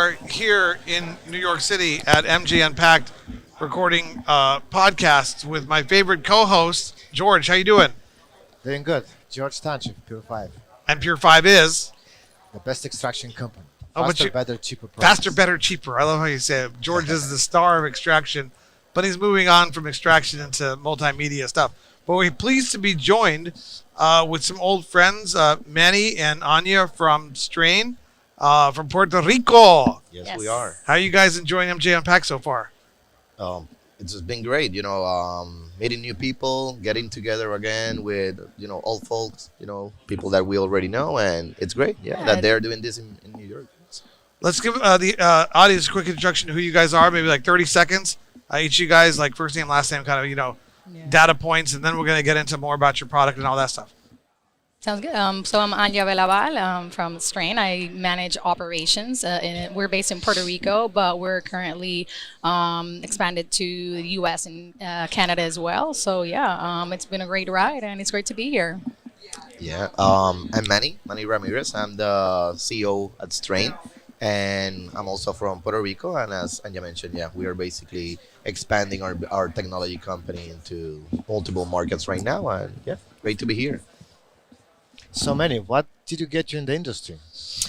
are here in New York City at MJ Unpacked, recording podcasts with my favorite co-host George. How you doing? Doing good. George Township, Pure 5. And Pure Five is The best extraction company. oh, but Faster, you better, cheaper faster, prices. better, cheaper. I love how you say it. George is the star of extraction, but he's moving on from extraction into multimedia stuff. But we're pleased to be joined with some old friends, Manny and Anya from Strain, from Puerto Rico. Yes, we Yes. are. How are you guys enjoying MJ Unpacked so far? It's just been great, meeting new people, getting together again with, old folks, people that we already know, and it's great, Yeah. that they're doing this in New York. Let's give the audience a quick introduction to who you guys are, maybe like 30 seconds. Each of you guys, like first name, last name, kind of, Yeah. data points, and then we're going to get into more about your product and all that stuff. Sounds good. So I'm Anya Velaval from Strain. I manage operations. We're based in Puerto Rico, but we're currently expanded to the U.S. and Canada as well. So yeah, it's been a great ride, and it's great to be here. Yeah, I'm Manny Ramirez. I'm the CEO at Strain, and I'm also from Puerto Rico. And as Anya mentioned, yeah, we are basically expanding our technology company into multiple markets right now, and yeah, great to be here. So many. What did you get you in the industry?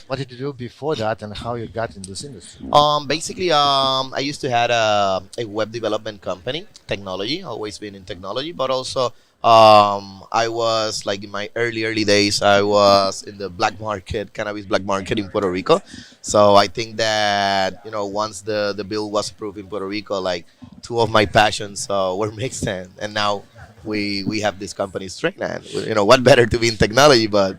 What did you do before that and how you got in this industry? Basically, I used to had a web development company, technology, always been in technology, but also I was like in my early days, I was in the black market, cannabis black market in Puerto Rico. So I think that, once the bill was approved in Puerto Rico, like two of my passions were mixed and now we have this company Strain, and what better to be in technology, but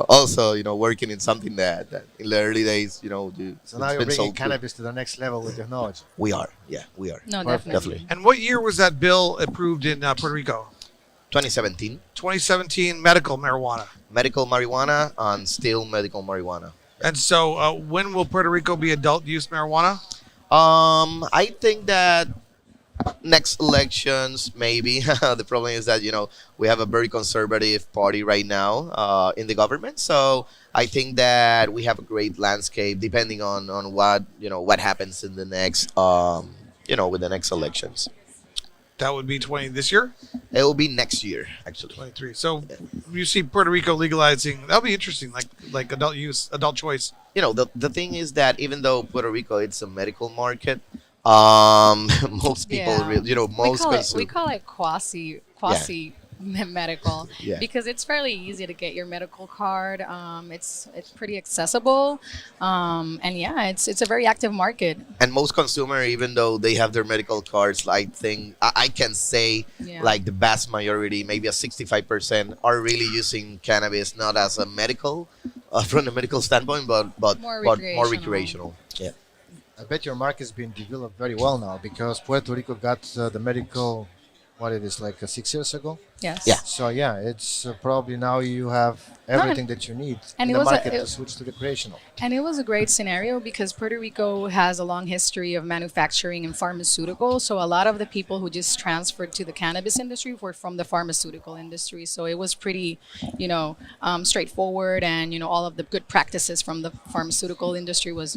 also working in something that in the early days So now it's you're been bringing sold to. cannabis to the next level with technology. We are, yeah, we are. No, Perfect. definitely. And what year was that bill approved in Puerto Rico? 2017, 2017, medical marijuana. medical marijuana and still medical marijuana. And so when will Puerto Rico be adult use marijuana? I think that next elections maybe. The problem is that we have a very conservative party right now in the government, so I think that we have a great landscape depending on what happens in the next with the next elections. That would be 20 this year, It will be next year actually. 23. So you see Puerto Rico legalizing. That'll be interesting, like adult use, adult choice. The thing is that even though Puerto Rico it's a medical market, most people Yeah. most we consume. call it quasi medical Yeah. because it's fairly easy to get your medical card. It's pretty accessible, and yeah, it's a very active market. And most consumer, even though they have their medical cards, I think I can say Yeah. like the vast majority, maybe a 65%, are really using cannabis not as a medical, from the medical standpoint, but More more recreational. recreational. Yeah. I bet your market is being developed very well now because Puerto Rico got the medical, what it is, like 6 years ago. Yes. Yeah. So yeah, it's probably now you have everything that you need and in it the was a- market it- to switch to recreational. And it was a great scenario because Puerto Rico has a long history of manufacturing and pharmaceuticals. So a lot of the people who just transferred to the cannabis industry were from the pharmaceutical industry. So it was pretty, straightforward, and all of the good practices from the pharmaceutical industry was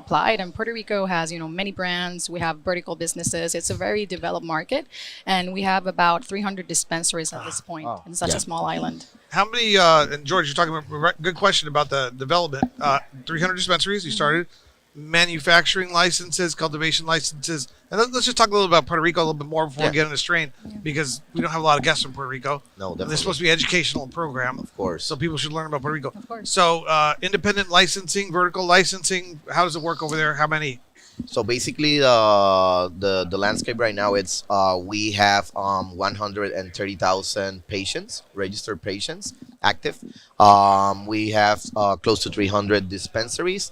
applied. And Puerto Rico has many brands. We have vertical businesses. It's a very developed market, and we have about 300 dispensaries at this point Wow. in such Yeah. a small island. How many? And George, you're talking about good question about the development. 300 dispensaries. You started manufacturing licenses, cultivation licenses, and let's just talk a little about Puerto Rico a little bit more before we Yeah. get into Strain, because we don't have a lot of guests from Puerto Rico. No, This definitely. is supposed to be an educational program, Of course. so people should learn about Puerto Rico. Of course. So independent licensing, vertical licensing. How does it work over there? How many? So basically, the landscape right now, it's we have 130,000 patients, registered patients, active. We have close to 300 dispensaries,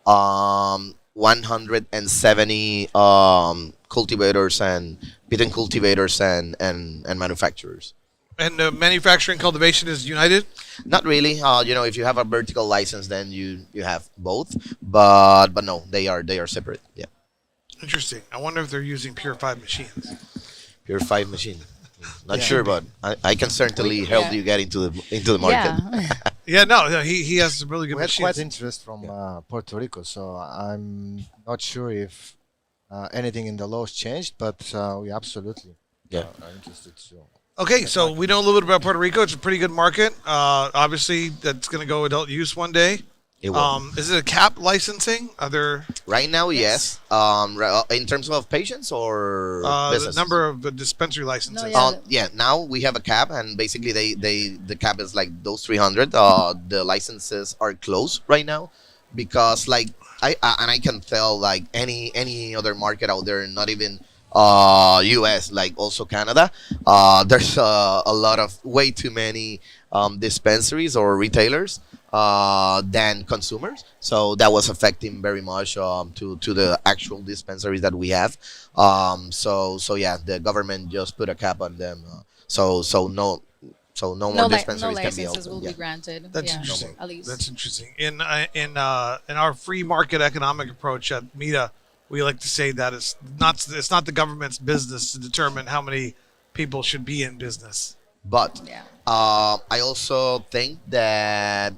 170 cultivators and beetle cultivators and manufacturers. And manufacturing cultivation is united. Not really. If you have a vertical license, then you have both. But no, they are separate. Yeah. Interesting. I wonder if they're using Pure 5 machines. Pure 5 machine. Not Yeah. sure, but I can certainly help Yeah. you get into the market. Yeah. Yeah, no, he has some really good We had quite machines. interest from Puerto Rico, so I'm not sure if anything in the laws changed, but we absolutely Yeah. are interested to Okay, get so market. we know a little bit about Puerto Rico. It's a pretty good market. Obviously, that's going to go adult use one day. It will. Is it a cap licensing? Are there Right now, Yes. yes. In terms of patients or the businesses. number of dispensary No, licenses? yeah. Yeah. Now we have a cap, and basically the cap is like those 300. The licenses are closed right now because like and I can tell like any other market out there, not even US, like also Canada. There's a lot of way too many dispensaries or retailers than consumers. So that was affecting very much to the actual dispensaries that we have. So yeah, the government just put a cap on them. So no more No dispensaries can be licenses open. will Yeah. be granted. That's Yeah, interesting. at least. That's interesting. In our free market economic approach at MITA, we like to say that it's not the government's business to determine how many people should be in business. But Yeah. I also think that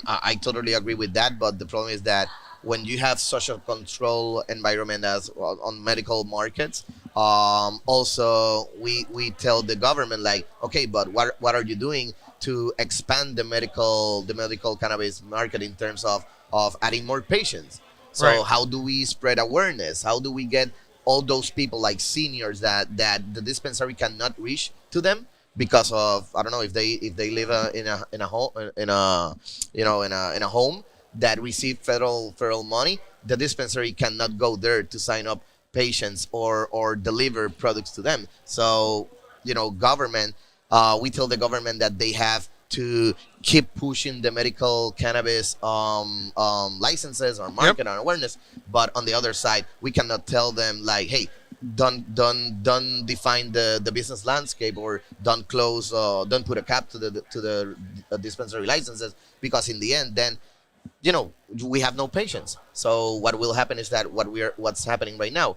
I totally agree with that. But the problem is that when you have such a control environment as well on medical markets, also we tell the government like, okay, but what are you doing to expand the medical cannabis market in terms of adding more patients? Right. So how do we spread awareness? How do we get all those people like seniors that the dispensary cannot reach to them because of I don't know if they live in a home in a home that receive federal money, the dispensary cannot go there to sign up patients or deliver products to them. So government, we tell the government that they have to keep pushing the medical cannabis licenses or Yep. market and awareness, but on the other side we cannot tell them like, hey, don't define the business landscape, or don't put a cap to the dispensary licenses, because in the end then we have no patience. So what will happen is that what's happening right now,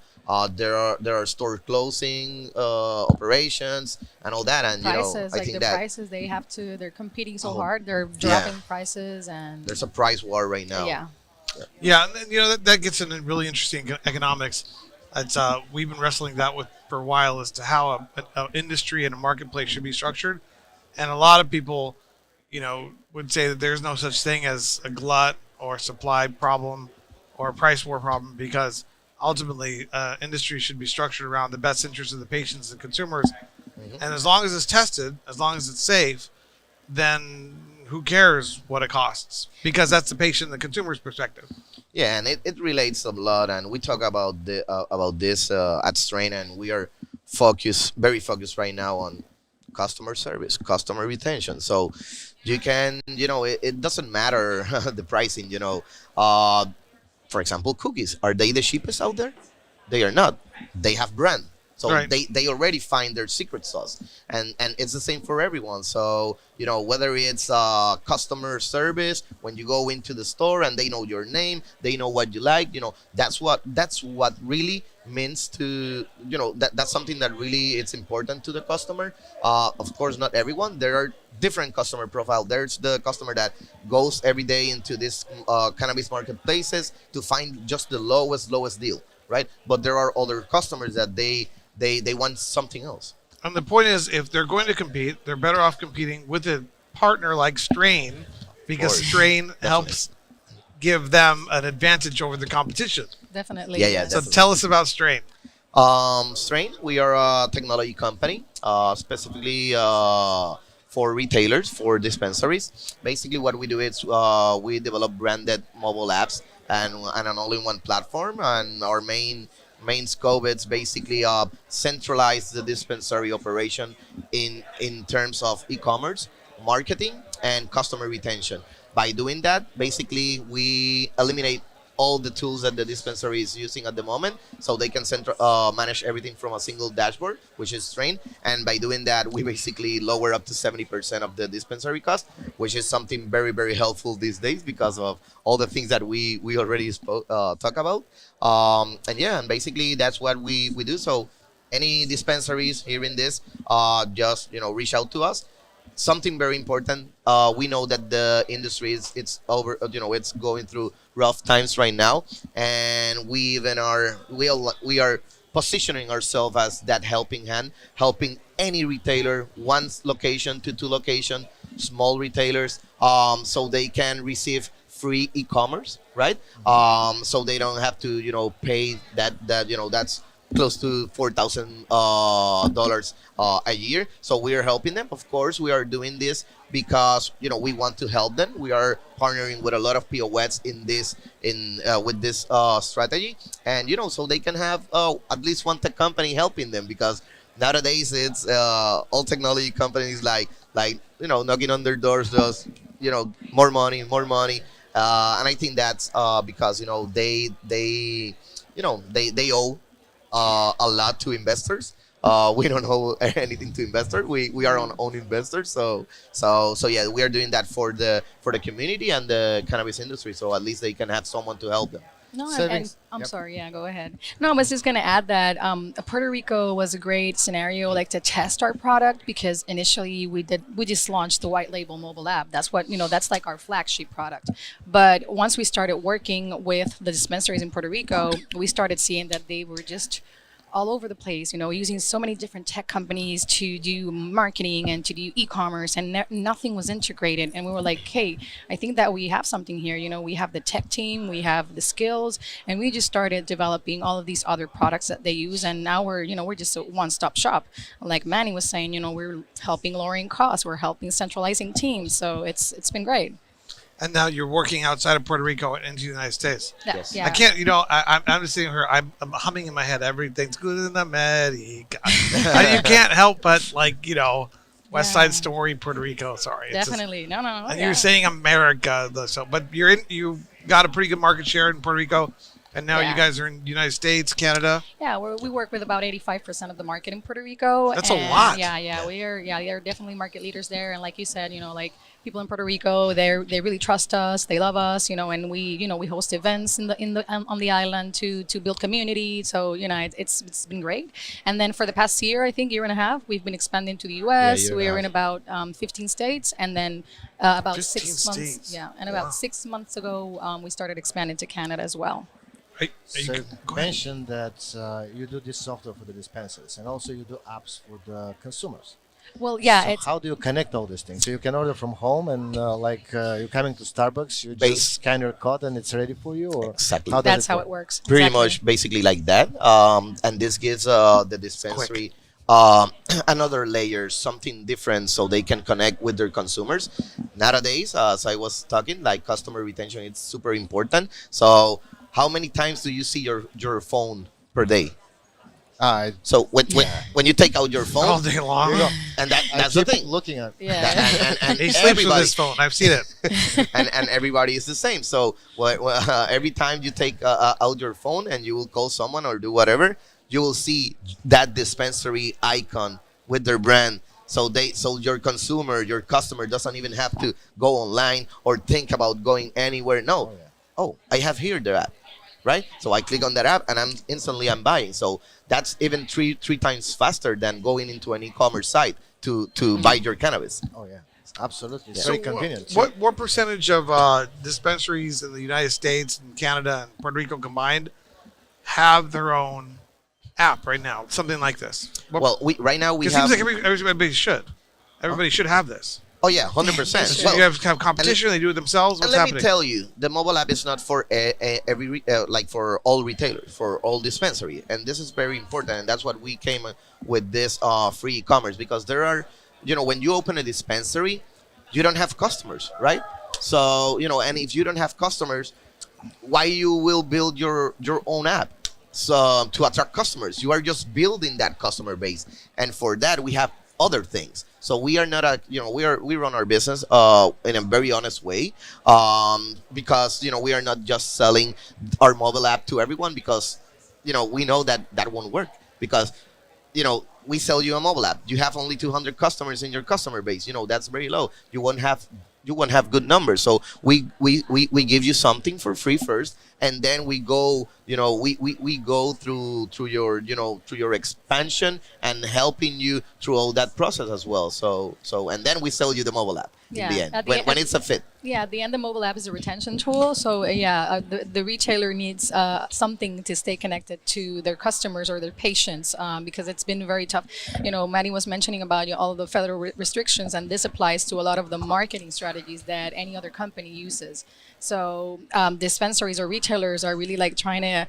there are store closing operations and all that, and Prices, I like think the that prices, they're competing so Oh, hard. They're yeah, dropping prices and there's a price war right now. yeah. Yeah, and then, that gets into really interesting economics. It's we've been wrestling that with for a while as to how a industry and a marketplace should be structured, and a lot of people, would say that there's no such thing as a glut or supply problem or a price war problem because ultimately industry should be structured around the best interest of the patients and consumers, and as long as it's tested, as long as it's safe, then who cares what it costs because that's the patient and the consumer's perspective. Yeah, and it relates a lot, and we talk about this at Strain, and we are very focused right now on customer service, customer retention. So you can, it doesn't matter the pricing. For example, cookies, are they the cheapest out there? They are not. They have brand. So Right. they already find their secret sauce, and it's the same for everyone. So whether it's customer service when you go into the store and they know your name, they know what you like. That's what really means to that's something that really it's important to the customer. Of course, not everyone. There are different customer profile. There's the customer that goes every day into this cannabis marketplaces to find just the lowest deal, right? But there are other customers that they want something else. And the point is, if they're going to compete, they're better off competing with a partner like Strain because course. Strain helps give them an advantage over the competition. Definitely. Yeah, yes. So definitely. tell us about Strain. Strain, we are a technology company, specifically for retailers, for dispensaries. Basically, what we do is we develop branded mobile apps and an all-in-one platform. And our main scope is basically centralize the dispensary operation in terms of e-commerce, marketing, and customer retention. By doing that, basically we eliminate all the tools that the dispensary is using at the moment, so they can manage everything from a single dashboard, which is Strain. And by doing that, we basically lower up to 70% of the dispensary cost, which is something very, very helpful these days because of all the things that we already talk about. And yeah, and basically that's what we do. So any dispensaries hearing this, just reach out to us. something very important. We know that the industry is it's over. It's going through rough times right now, and we are positioning ourselves as that helping hand, helping any retailer, one location to two location, small retailers, so they can receive free e-commerce, right? So they don't have to pay that's close to $4,000 a year. So we are helping them. Of course, we are doing this because we want to help them. We are partnering with a lot of POS in this in with this strategy, and so they can have at least one tech company helping them because nowadays it's all technology companies like knocking on their doors just more money, more money, and I think that's because they owe a lot to investors. We don't owe anything to investors. We are our own investors. So yeah, we are doing that for the community and the cannabis industry. So at least they can have someone to help them. No, and Savings. I'm Yep. sorry. Yeah, go ahead. No, I was just gonna add that Puerto Rico was a great scenario, like to test our product because initially we just launched the white label mobile app. That's what that's like our flagship product. But once we started working with the dispensaries in Puerto Rico, we started seeing that they were just all over the place, using so many different tech companies to do marketing and to do e-commerce, and nothing was integrated. And we were like, hey, I think that we have something here. We have the tech team, we have the skills, and we just started developing all of these other products that they use. And now we're just a one-stop shop. Like Manny was saying, we're helping lowering costs, we're helping centralizing teams. So it's been great. And now you're working outside of Puerto Rico and into the United States. Yes. Yeah. I can't, I'm just sitting here. I'm humming in my head. Everything's good in America. You can't help but West Yeah. Side Story, Puerto Rico. Sorry, it's just- Definitely. No. and Yeah. you're saying America, though, but you got a pretty good market share in Puerto Rico, and now Yeah. you guys are in the United States, Canada. Yeah, we work with about 85% of the market in Puerto Rico. That's a and lot. Yeah, they're definitely market leaders there. And like you said, like people in Puerto Rico, they really trust us, they love us, and we host events on the island to build community. So it's been great. And then for the past year, I think year and a half, we've been expanding to the U.S. year and a We're half. in about 15 states, and then about 15 6 months. states. Yeah, and Wow. about 6 months ago, we started expanding to Canada as well. So you Go ahead. mentioned that you do this software for the dispensers and also you do apps for the consumers. Well, yeah, So it's how do you connect all these things? So you can order from home and you're coming to Starbucks, you Base- just scan your code and it's ready for you, or Exactly. how does that's it how work? it works. Pretty Exactly. much basically like that, and this gives the dispensary another layer, something different, so they can connect with their consumers. Nowadays, as I was talking, like customer retention, it's super important. So how many times do you see your phone per day? I, So when you take out your All phone, day long. and I that's the keep thing. looking at. Yeah. And He sleeps with everybody, his phone. I've seen it. and everybody is the same. So every time you take out your phone and you will call someone or do whatever, you will see that dispensary icon with their brand. So your consumer, your customer doesn't even have to go online or think about going anywhere. No, Oh, yeah. oh, I have here the app, right? So I click on that app and I'm buying. So that's even three times faster than going into an e-commerce site to buy your cannabis. Oh yeah, absolutely. It's Yeah. very So convenient. What percentage of dispensaries in the United States and Canada and Puerto Rico combined have their own app right now? Something like this. Well, right now we It have. seems like everybody should. Everybody should have this. Oh yeah, 100%. So you have competition. They do it themselves. And What's let happening? me tell you, the mobile app is not for like for all retailers, for all dispensary, and this is very important. And that's what we came with this free e-commerce, because there are, when you open a dispensary, you don't have customers, right? So and if you don't have customers, why you will build your own app? So to attract customers, you are just building that customer base, and for that we have other things. So we are not we run our business in a very honest way, because we are not just selling our mobile app to everyone, because we know that won't work, because we sell you a mobile app, you have only 200 customers in your customer base, that's very low. You won't have you won't have good numbers. So we give you something for free first, and then we go, we go through your, through your expansion and helping you through all that process as well. So and then we sell you the mobile app in Yeah, the end at the when end, it's a fit. yeah, at the end, the mobile app is a retention tool. So the retailer needs something to stay connected to their customers or their patients, because it's been very tough. Manny was mentioning about all the federal restrictions, and this applies to a lot of the marketing strategies that any other company uses. So dispensaries or retailers are really like trying to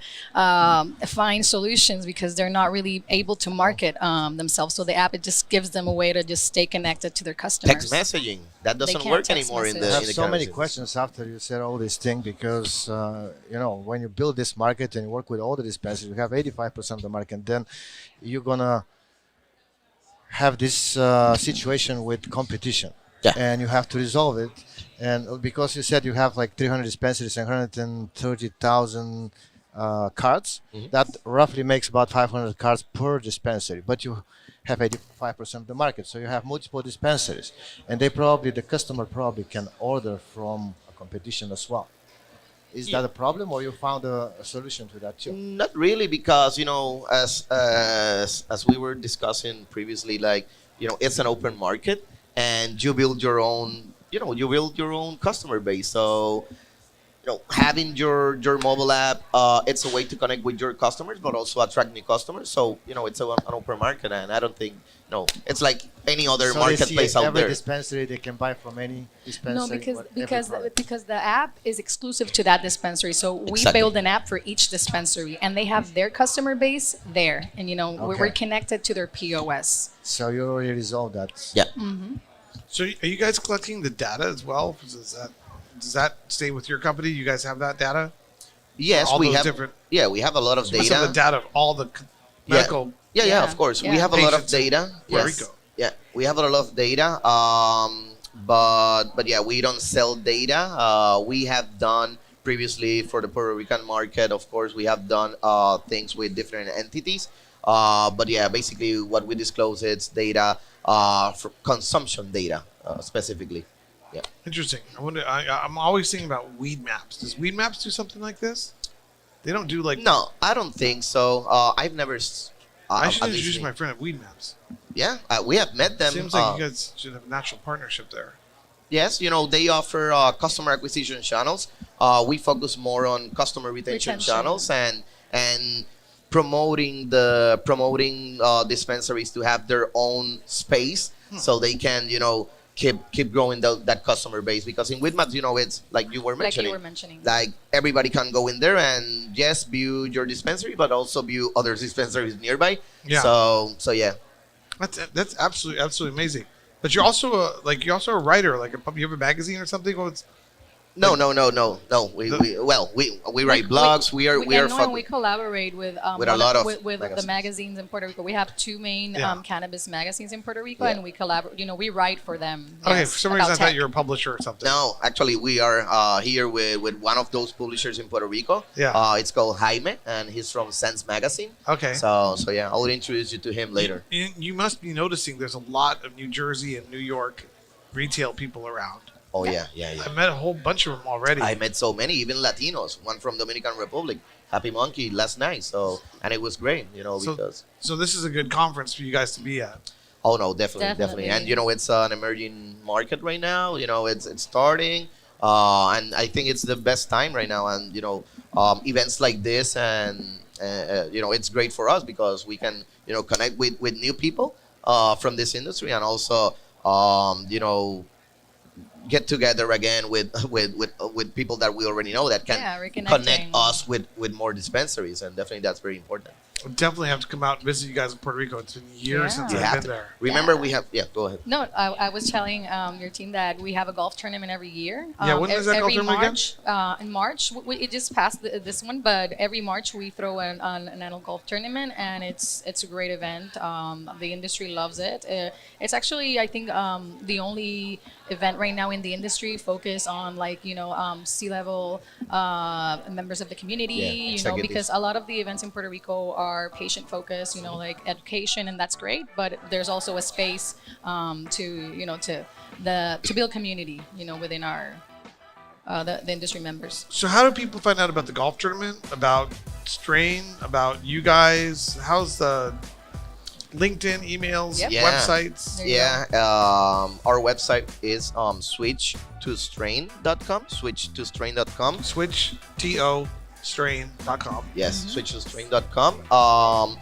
find solutions because they're not really able to market themselves. So the app, it just gives them a way to just stay connected to their customers. Text messaging, that doesn't can't work text anymore in message. the I have in the so many cannabis questions after you said all these things because when you build this market and you work with all the dispensaries, you have 85% of the market, and then you're gonna have this situation with competition, Yeah. and you have to resolve it. And because you said you have like 300 dispensaries and 130,000 cards, Mhm. that roughly makes about 500 cards per dispensary. But you have 85% of the market, so you have multiple dispensaries, and the customer probably can order from a competition as well. Is Yeah. that a problem, or you found a solution to that too? Not really, because as we were discussing previously, like, it's an open market, and you build your own customer base. So, having your mobile app, it's a way to connect with your customers, but also attract new customers. So, it's an open market, and I don't think, it's like any other So they see marketplace out every there. dispensary, they can buy from any No, dispensary. because every because product. because the app is exclusive to that dispensary. So we Exactly. build an app for each dispensary, and they have their customer base there, and we're Okay. connected to their POS. So you already resolved that. Yeah. So are you guys collecting the data as well? Does that stay with your company? You guys have that data? Yes, all we those have. different. Yeah, we have a lot of You must have the data. data of all the Yeah. medical. Yeah, Yeah, of course. We yeah. have a lot of Patients in data. Puerto Yes. Rico. Yeah, we have a lot of data. But yeah, we don't sell data. We have done previously for the Puerto Rican market. Of course, we have done things with different entities. But yeah, basically what we disclose is data for consumption data specifically. Yeah. Interesting. I wonder. I'm always thinking about weed maps. Does weed maps do something like this? They don't do like. No, I don't think so. I've never. I should at least introduce me. my friend at Weed Maps. Yeah, we have met them. Seems like you guys should have a natural partnership there. Yes, they offer customer acquisition channels. We focus more on customer retention Retention. channels and promoting dispensaries to have their own space so they can keep growing that customer base, because in Widmats, it's like you were Like mentioning, you were mentioning. like everybody can go in there and just view your dispensary, but also view other dispensaries nearby. Yeah. So yeah. That's absolutely amazing. But you're also a writer. You have a magazine or something. No. We write blogs. We are and we collaborate with with a lot of with the magazines. magazines in Puerto Rico. We have two main Yeah. cannabis magazines in Puerto Rico, Yeah. and we collaborate. We write for them. Okay, yes, for some about reason I thought tech. you were a publisher or something. No, actually, we are here with one of those publishers in Puerto Rico. Yeah. It's called Jaime, and he's from Sense Magazine. Okay. So yeah, I will introduce you to him later. You must be noticing there's a lot of New Jersey and New York retail people around. Oh yeah. I met a whole bunch of them already. I met so many, even Latinos. One from Dominican Republic, Happy Monkey, last night. And it was great, So- because. So this is a good conference for you guys to be at. Oh no, definitely. And Definitely. it's an emerging market right now. It's starting, and I think it's the best time right now. And events like this, and it's great for us because we can connect with new people from this industry, and also get together again with people that we already know that can Yeah, reconnecting. connect us with more dispensaries, and definitely that's very important. I'll definitely have to come out and visit you guys in Puerto Rico. It's been years Yeah. since You I've have been to. there. Remember, Yeah. we have. Yeah, go ahead. No, I was telling your team that we have a golf tournament every year. Yeah, when is that golf every tournament again? March, in March, it just passed this one, but every March we throw an annual golf tournament, and it's a great event. The industry loves it. It's actually, I think, the only event right now in the industry focused on like C-level members of the community. Yeah, Because executives. a lot of the events in Puerto Rico are patient focused. Like education, and that's great. But there's also a space to build community. Within our the industry members. So how do people find out about the golf tournament, about Strain, about you guys? How's the LinkedIn, emails, Yep. Yeah. websites? There you Yeah, our website is SwitchToStrain.com. SwitchToStrain.com. SwitchToStrain.com. Yes, SwitchToStrain.com. On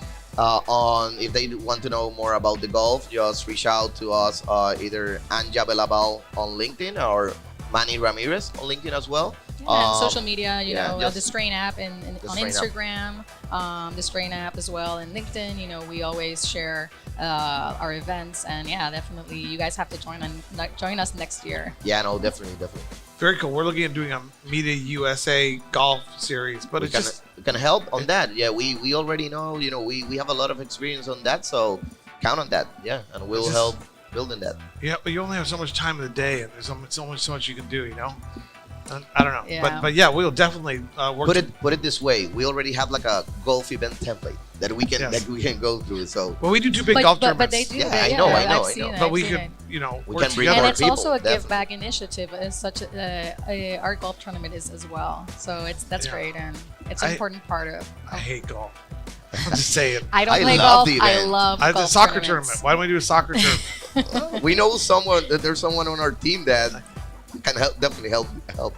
if they want to know more about the golf, just reach out to us. Either Anja Belabal on LinkedIn or Manny Ramirez on LinkedIn as well. Yeah, and social media, just the Strain app and the on Strain app. Instagram, the Strain app as well, and LinkedIn. We always share our events, and yeah, definitely, you guys have to join us next year. Yeah, no, definitely. Very cool. We're looking at doing a Media USA golf series, but We can help on that. Yeah, we already know. We have a lot of experience on that, so count on that. Yeah, and we'll Just- help building that. yeah, but you only have so much time in the day, and there's so much you can do. And I don't know, Yeah. but yeah, we'll definitely work. Put it this way: we already have like a golf event template that we can go through. So Well, we do two big golf but tournaments, they do. Yeah, they, I know, I I've know, I seen know. it, but I've we seen could, it. We work can bring together. And more it's people, also a definitely. give back initiative. It's such our golf tournament is as well. So that's Yeah. great, and it's an I- important part of. I hate golf. I'm just saying. I don't I play love golf. the I event. love The golf soccer tournaments. tournament. Why don't we do a soccer tournament? we know there's someone on our team that can definitely help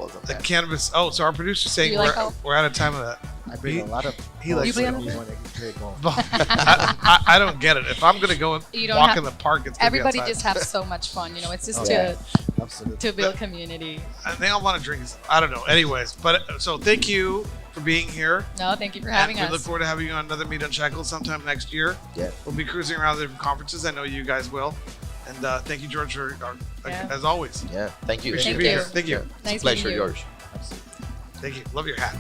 us on The that. Cannabis. Oh, so our producer's saying Do you like golf? we're out of time with that. I bring a lot of. He likes You play it. on the when I play golf. I don't get it. If I'm gonna go and You don't walk have- in the park, it's gonna Everybody be outside. just have so much fun. It's just Oh, to yeah. Absolutely. to build community. And they all want to drink. I don't know. Anyways, but so thank you for being here. No, thank you for having and we look us. forward to having you on another Meet Unshackled sometime next year. Yeah. We'll be cruising around the different conferences. I know you guys will. And thank you, George, for Yeah. as always. Yeah, thank you. Appreciate Thank being you. here. Thank you. It's a Nice pleasure, meeting you. George. Absolutely. Thank you. Love your hat.